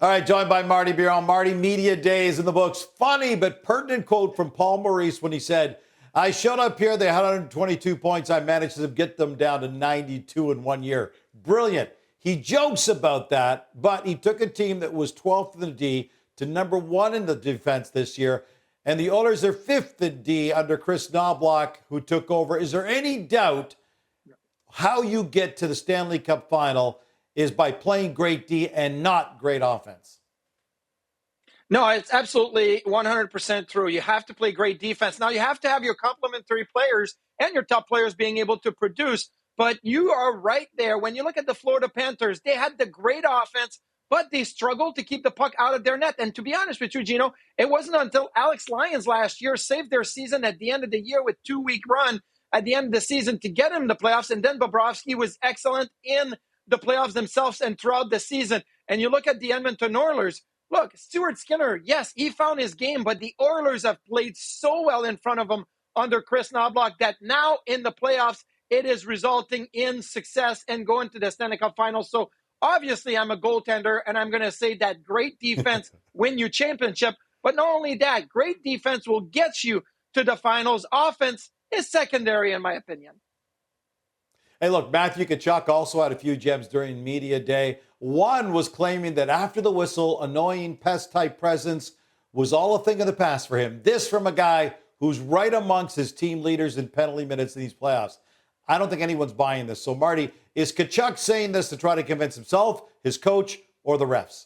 All right, joined by Martin Biron. Marty, media days in the books. Funny but pertinent quote from Paul Maurice when he said, I showed up here, they had 122 points. I managed to get them down to 92 in 1 year. Brilliant. He jokes about that, but he took a team that was 12th in the D to number 1 in the defense this year. And the Oilers are 5th in D under Chris Knobloch, who took over. Is there any doubt how you get to the Stanley Cup Final is by playing great D and not great offense? No, it's absolutely 100% true. You have to play great defense. Now, you have to have your complementary players and your top players being able to produce. But you are right there. When you look at the Florida Panthers, they had the great offense, but they struggled to keep the puck out of their net. And to be honest with you, Gino, it wasn't until Alex Lyons last year saved their season at the end of the year with 2-week run at the end of the season to get him the playoffs. And then Bobrovsky was excellent in the playoffs themselves and throughout the season. And you look at the Edmonton Oilers. Look, Stuart Skinner, yes, he found his game, but the Oilers have played so well in front of him under Chris Knobloch that now in the playoffs, it is resulting in success and going to the Stanley Cup Final. So obviously I'm a goaltender, and I'm going to say that great defense win you championship. But not only that, great defense will get you to the finals. Offense is secondary, in my opinion. Hey, look, Matthew Tkachuk also had a few gems during media day. One was claiming that after the whistle, annoying pest-type presence was all a thing of the past for him. This from a guy who's right amongst his team leaders in penalty minutes in these playoffs. I don't think anyone's buying this. So, Marty, is Tkachuk saying this to try to convince himself, his coach, or the refs?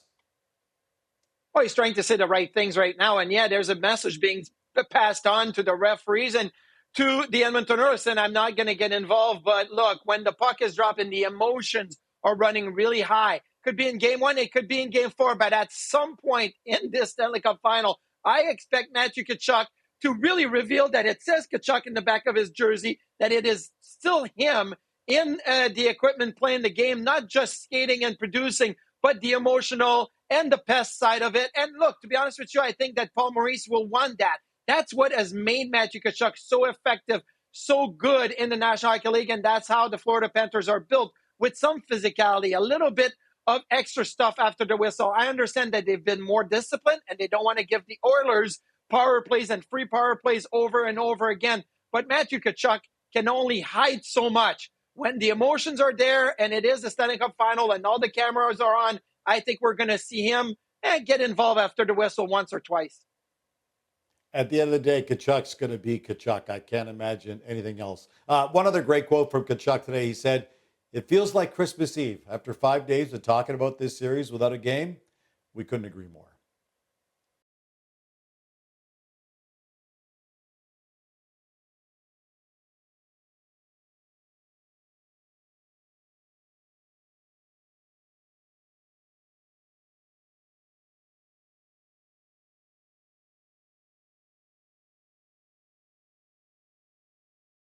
Well, he's trying to say the right things right now. And yeah, there's a message being passed on to the referees and to the Edmonton Oilers, and I'm not going to get involved. But look, when the puck is dropping, the emotions are running really high. Could be in game 1, it could be in game 4, but at some point in this Stanley Cup Final, I expect Matthew Tkachuk to really reveal that it says Tkachuk in the back of his jersey, that it is still him in the equipment playing the game, not just skating and producing, but the emotional and the pest side of it. And look, to be honest with you, I think that Paul Maurice will want that. That's what has made Matthew Tkachuk so effective, so good in the National Hockey League, and that's how the Florida Panthers are built, with some physicality, a little bit of extra stuff after the whistle. I understand that they've been more disciplined, and they don't want to give the Oilers power plays and free power plays over and over again. But Matthew Tkachuk can only hide so much. When the emotions are there, and it is the Stanley Cup Final, and all the cameras are on, I think we're going to see him get involved after the whistle once or twice. At the end of the day, Tkachuk's going to be Tkachuk. I can't imagine anything else. One other great quote from Tkachuk today. He said, it feels like Christmas Eve. After 5 days of talking about this series without a game, we couldn't agree more.